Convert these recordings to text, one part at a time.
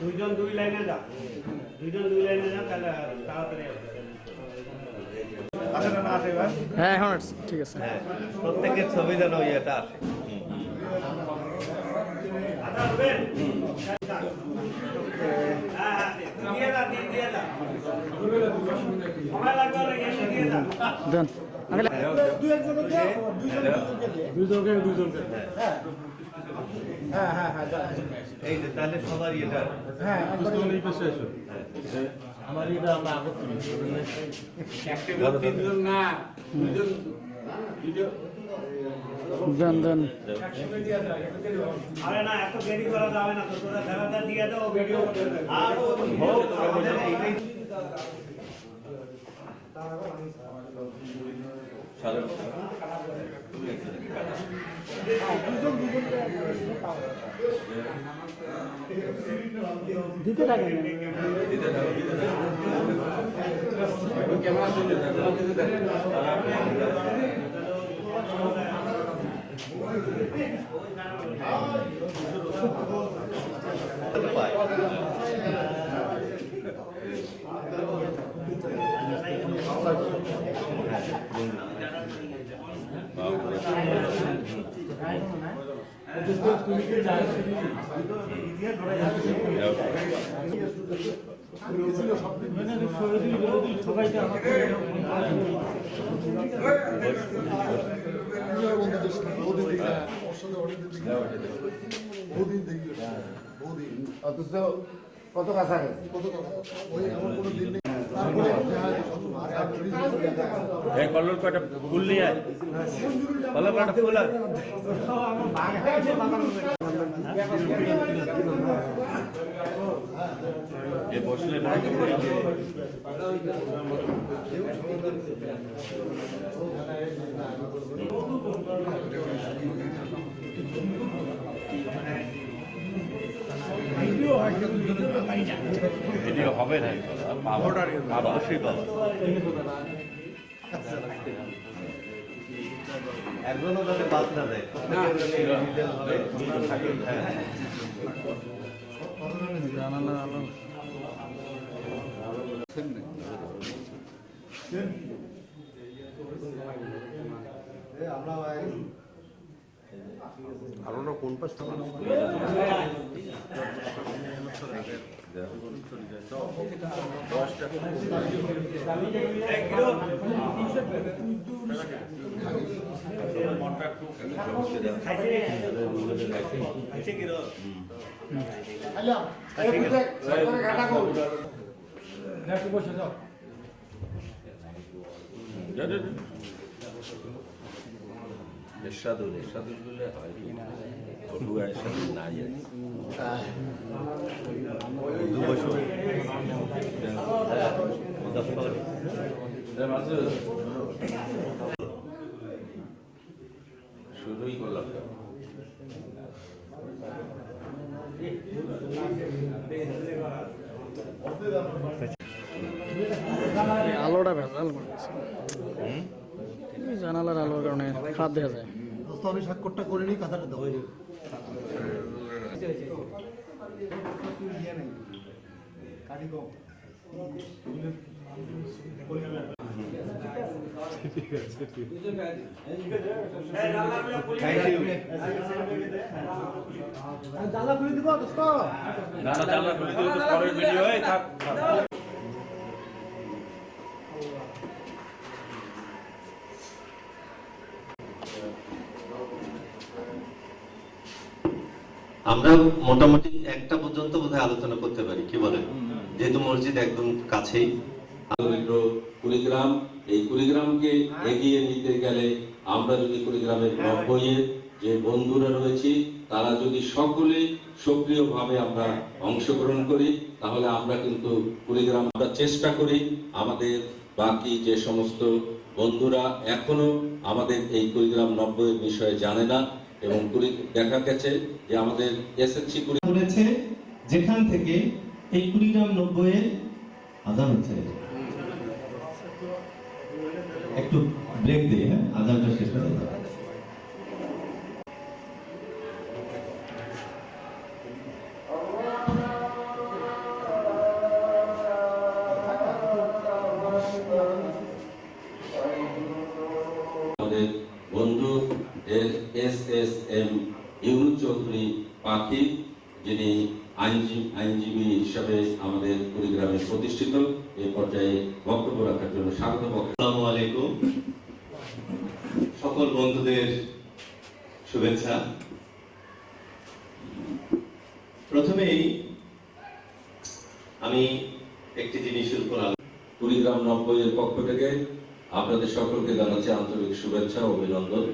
দুইজন দুই লাইনে যা, তাহলে তাড়াতাড়ি হ্যাঁ এখন ঠিক আছে। প্রত্যেকের ছবি যেন ইয়েটা আসে। দেন এই যে তাহলে সবার ইয়েটা আমার এটা আমরা আগে তিনজন না দুইজন ভিডিও দেন দেন। আরে না এত দেরি করা যাবে না, তো তোরা খেলাটা দিয়ে দাও ভিডিও আর দিতে থাকেন কত কাছাকাছি কল্লোল কয়টা ফুল নিয়ে আয়, কল্লোল কয়টা ফুল আর বসলে ভিডিও হবে না, অবশ্যই পাবো। একজনও যাতে বাদ না দেয়, আমরা কোন পাশ এরশাদুল বলে হয় ছোটু এরশাদুল নাই দু বছর শুরুই করলাম আলোটা ভেজাল জানালার আলোর কারণে খারাপ দেখা যায়। আমি স্বাক্ষরটা করিনি, কথাটা দেবো। জানলা খুলে দিব দোস্ত, জানলা খুলে দিলে তো পরের ভিডিও হয় থাক। আমরা মোটামুটি একটা পর্যন্ত বোধহয় আলোচনা করতে পারি, কি বলেন? যেহেতু মসজিদ একদম কাছেই। কুড়িগ্রাম, এই কুড়িগ্রামকে এগিয়ে নিতে গেলে আমরা যদি কুড়িগ্রামের 90-এর যে বন্ধুরা রয়েছে তারা যদি সকলে সক্রিয়ভাবে আমরা অংশগ্রহণ করি, তাহলে আমরা কিন্তু কুড়িগ্রাম আমরা চেষ্টা করি। আমাদের বাকি যে সমস্ত বন্ধুরা এখনো আমাদের এই কুড়িগ্রাম 90-এর বিষয়ে জানে না, এবং দেখা গেছে যে আমাদের এসএসসি বলেছে যেখান থেকে এই কুড়িগ্রাম 90-এর আজান হচ্ছে। একটু ব্রেক দিয়ে, হ্যাঁ, আজানটা শেষ করে ASM ইউনুস চৌধুরী পাখি, যিনি আইনজীবী হিসাবে আমাদের কুড়িগ্রামে প্রতিষ্ঠিত। এই পর্যায়ে বক্তব্য রাখার জন্য স্বাগত। আসসালামু আলাইকুম। সকল বন্ধুদের শুভেচ্ছা। প্রথমেই আমি একটি জিনিসের উপর কুড়িগ্রাম 90 এর পক্ষ থেকে আপনাদের সকলকে জানাচ্ছি আন্তরিক শুভেচ্ছা ও অভিনন্দন।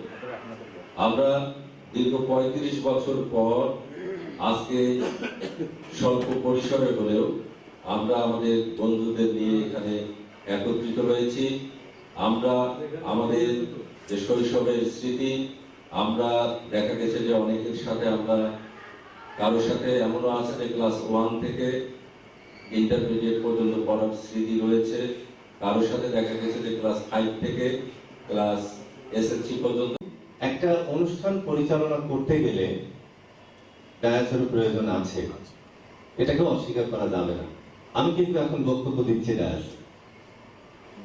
আমরা দীর্ঘ 35 বছর পর আজকে স্বল্প পরিসরে হলেও আমরা আমাদের বন্ধুদের নিয়ে এখানে একত্রিত হয়েছি। আমরা আমাদের যে শৈশবের স্মৃতি, আমরা দেখা গেছে যে অনেকের সাথে আমরা কারোর সাথে এমনও আছে যে ক্লাস 1 থেকে ইন্টারমিডিয়েট পর্যন্ত পড়ার স্মৃতি রয়েছে, কারোর সাথে দেখা গেছে যে ক্লাস 5 থেকে ক্লাস এসএসসি পর্যন্ত। একটা অনুষ্ঠান পরিচালনা করতে গেলে ডায়াসের প্রয়োজন আছে, এটাকে অস্বীকার করা যাবে না। আমি কিন্তু এখন বক্তব্য দিচ্ছি ডায়াস,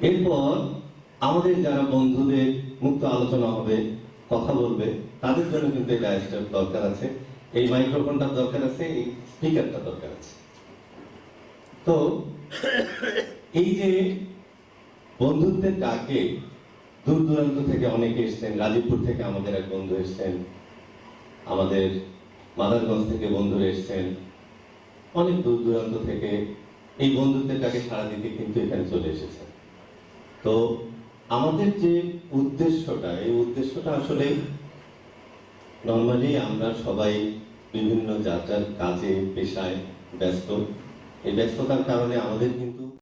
এরপর আমাদের যারা বন্ধুদের মুক্ত আলোচনা হবে, কথা বলবে, তাদের জন্য কিন্তু এই ডায়াসটার দরকার আছে, এই মাইক্রোফোনটার দরকার আছে, এই স্পিকারটা দরকার আছে। তো এই যে বন্ধুত্বের ডাকে দূর দূরান্ত থেকে অনেকে এসছেন, রাজীবপুর থেকে আমাদের এক বন্ধু এসছেন, আমাদের মাদারগঞ্জ থেকে বন্ধুরা এসছেন, অনেক দূর দূরান্ত থেকে এই বন্ধুত্বের ডাকে সাড়া দিতে কিন্তু এখানে চলে এসেছে। তো আমাদের যে উদ্দেশ্যটা, এই উদ্দেশ্যটা আসলে নর্মালি আমরা সবাই বিভিন্ন যার যার কাজে পেশায় ব্যস্ত। এই ব্যস্ততার কারণে আমাদের কিন্তু